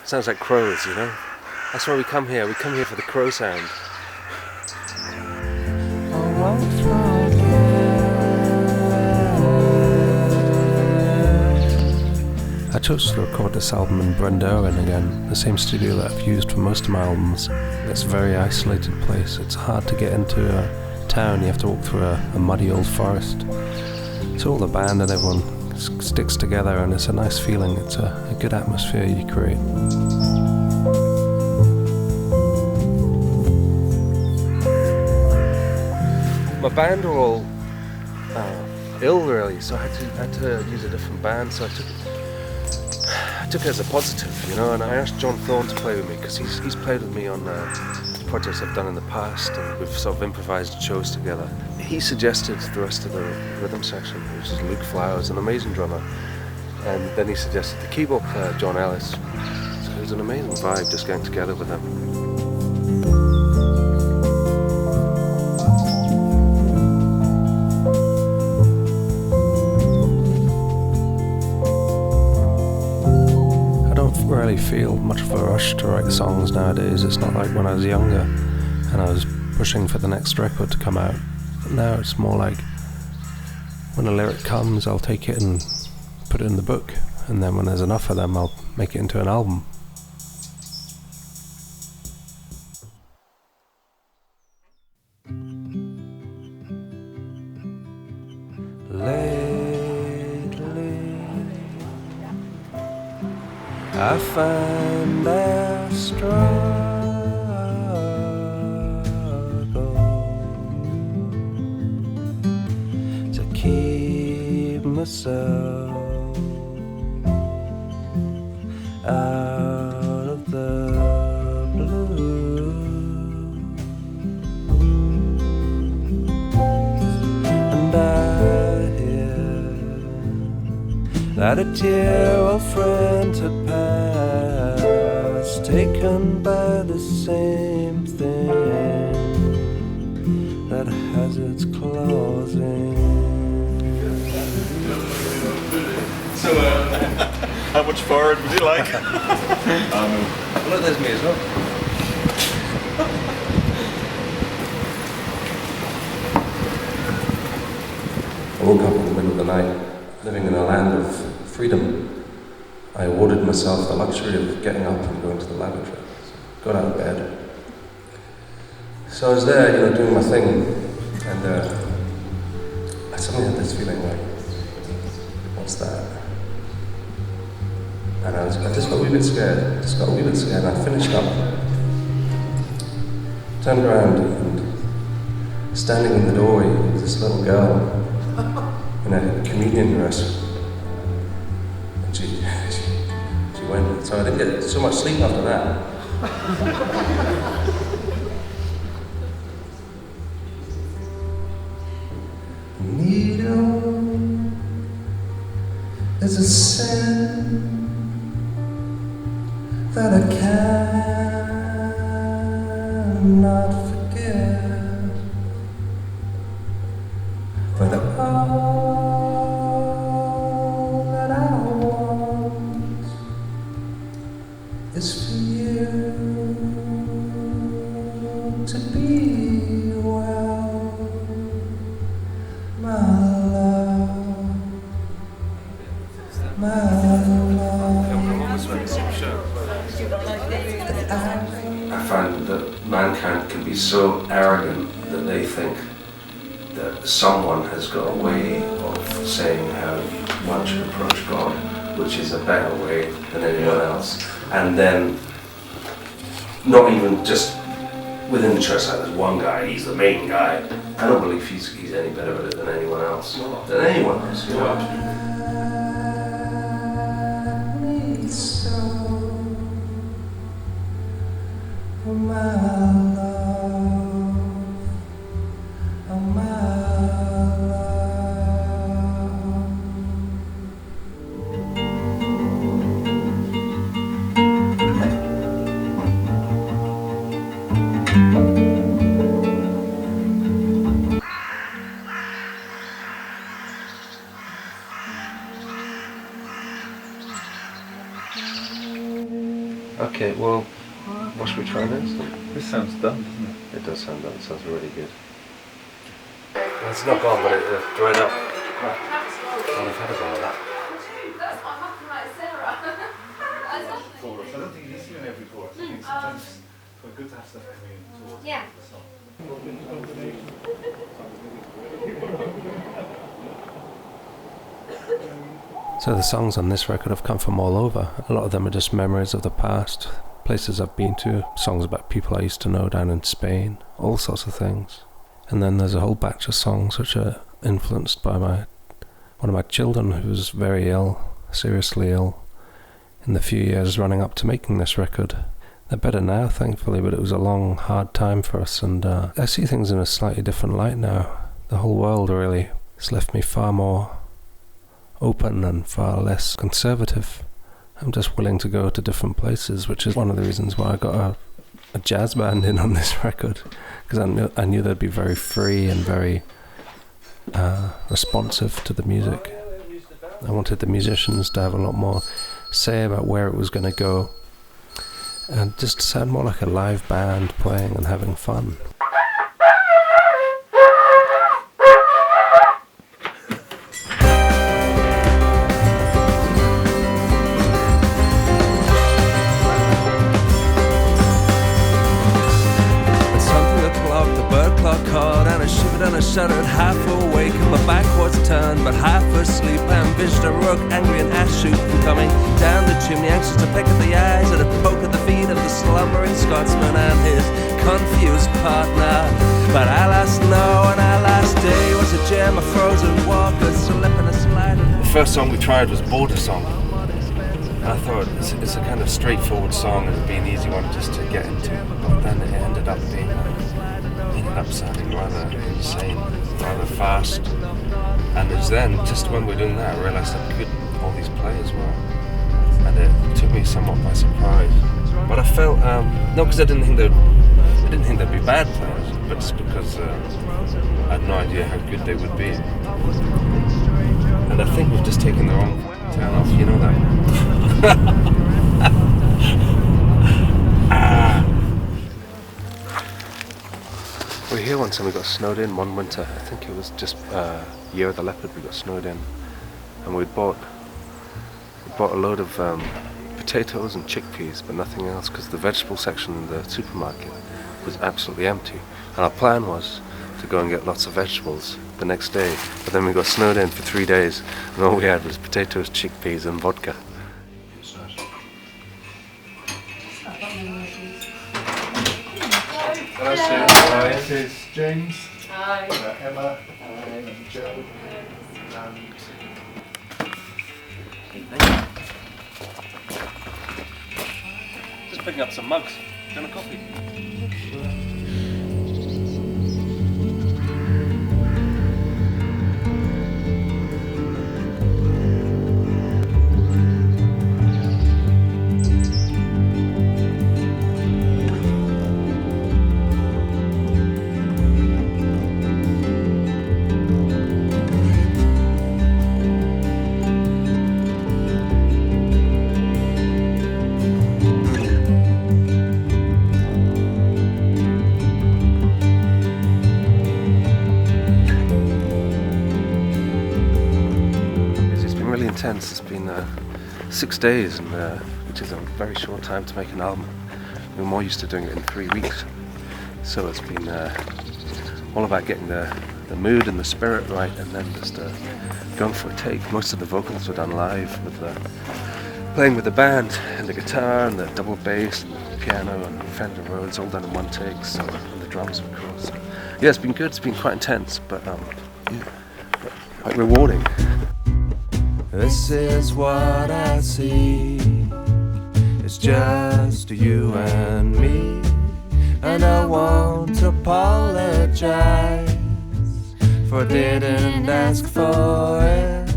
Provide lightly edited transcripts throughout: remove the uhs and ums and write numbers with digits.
sounds like crows, you know. That's why we come here. We come here for the crow sound. I chose to record this album in Brendaren again, the same studio that I've used for most of my albums. It's a very isolated place. It's hard to get into a town. You have to walk through a muddy old forest. So all the band and everyone sticks together, and it's a nice feeling. It's a good atmosphere you create. My band were all ill, really, so I had to use a different band. So I took it as a positive, you know, and I asked John Thorne to play with me because he's played with me on projects I've done in the past, and we've sort of improvised shows together. He suggested the rest of the rhythm section, which is Luke Flowers, an amazing drummer, and then he suggested the keyboard player, John Ellis. So it was an amazing vibe just getting together with him. Really feel much of a rush to write songs nowadays. It's not like when I was younger and I was pushing for the next record to come out. But now it's more like when a lyric comes, I'll take it and put it in the book, and then when there's enough of them, I'll make it into an album. I find their struggle to keep myself out of the blue, and I hear that a dear old friend had passed, taken by the same thing that has its claws in. So, how much forward would you like? Look, there's me as well. I woke up in the middle of the night, living in a land of freedom. I awarded myself the luxury of getting up and going to the lavatory. So got out of bed. So I was there, you know, doing my thing, and I suddenly had this feeling like, what's that? And I just got a wee bit scared. And I finished up, turned around, and standing in the doorway was this little girl in a communion dress. And she went. So I didn't get so much sleep after that. Needle is a sin that I cannot forgive, but all that I want is for you to be well, my love, my love. I find that mankind can be so arrogant that they think that someone has got a way of saying how one should approach God, which is a better way than anyone else. And then, not even just within the church, like there's one guy, he's the main guy. I don't believe he's any better at it than anyone else. You know? Okay, well, what should we try next? This sounds done, doesn't it? It does sound done. It sounds really good. Well, it's not gone, but it dried up. Well, I've had a go at that. That's what happened, like Sarah. Chorus. I don't think it needs to be in every chorus. I think sometimes it's quite good to have stuff coming in towards Yeah. the song. So the songs on this record have come from all over. A lot of them are just memories of the past, places I've been to, songs about people I used to know down in Spain, all sorts of things. And then there's a whole batch of songs which are influenced by one of my children who was very ill, seriously ill, in the few years running up to making this record. They're better now, thankfully, but it was a long, hard time for us, and I see things in a slightly different light now. The whole world really has left me far more open and far less conservative. I'm just willing to go to different places, which is one of the reasons why I got a jazz band in on this record, because I knew they'd be very free and very responsive to the music. I wanted the musicians to have a lot more say about where it was going to go, and just sound more like a live band playing and having fun. And I shuddered, half awake, and my back was turned, but half asleep. I envisioned a rook, angry and ash shoot coming down the chimney, anxious to pick at the eyes and to poke at the feet of the slumbering Scotsman and his confused partner. But alas no, and our last day was a jam of frozen water, a slip and a slide. The first song we tried was Border Song, and I thought it's a kind of straightforward song and it'd be an easy one just to get into, but then it ended up sounding rather insane, rather fast, and it was then, just when we were doing that, I realised how good all these players were, and it took me somewhat by surprise. But I felt, no, because I didn't think they'd be bad players, but just because I had no idea how good they would be. And I think we've just taken the wrong turn off, you know that? We were here once and we got snowed in one winter. I think it was just Year of the Leopard we got snowed in. And we bought a load of potatoes and chickpeas, but nothing else, because the vegetable section in the supermarket was absolutely empty. And our plan was to go and get lots of vegetables the next day, but then we got snowed in for 3 days and all we had was potatoes, chickpeas and vodka. Hello. This is James. Hi. Emma. And Joe. Just picking up some mugs. Do you want a coffee? Intense. It's been 6 days, and which is a very short time to make an album. We're more used to doing it in 3 weeks, so it's been all about getting the mood and the spirit right, and then just going for a take. Most of the vocals were done live with playing with the band and the guitar and the double bass and the piano and Fender Rhodes, all done in one take. So, and the drums, of course. So, yeah, it's been good. It's been quite intense, but quite rewarding. This is what I see. It's just you and me, and I won't apologize, for I didn't ask for it.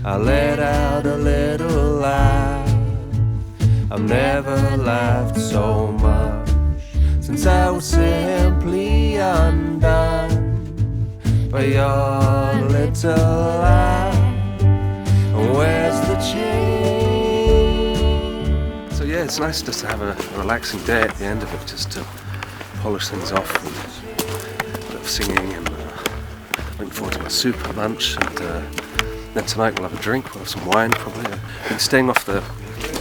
I let out a little laugh. I've never laughed so much since I was simply undone by your little laugh. Where's the change? So yeah, yeah, it's nice just to have a relaxing day at the end of it, just to polish things off and a bit of singing and looking forward to my soup at lunch, and then tonight we'll have a drink, we'll have some wine probably. I've been staying off the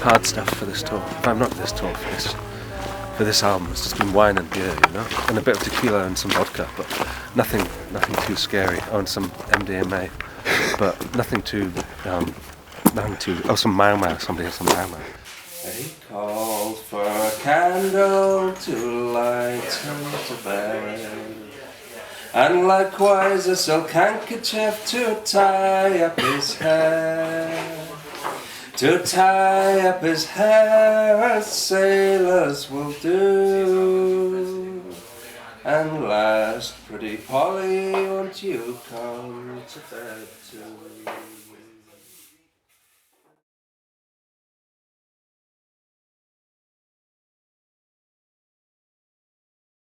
hard stuff for this tour. I'm not this tour, for this album. It's just been wine and beer, you know, and a bit of tequila and some vodka, but nothing too scary. Oh, and some MDMA, but nothing too some Mau Mau. Somebody has some Mau Mau. He called for a candle to light him to bed, and likewise a silk handkerchief to tie up his hair. To tie up his hair as sailors will do. And last, pretty Polly, won't you come to bed too?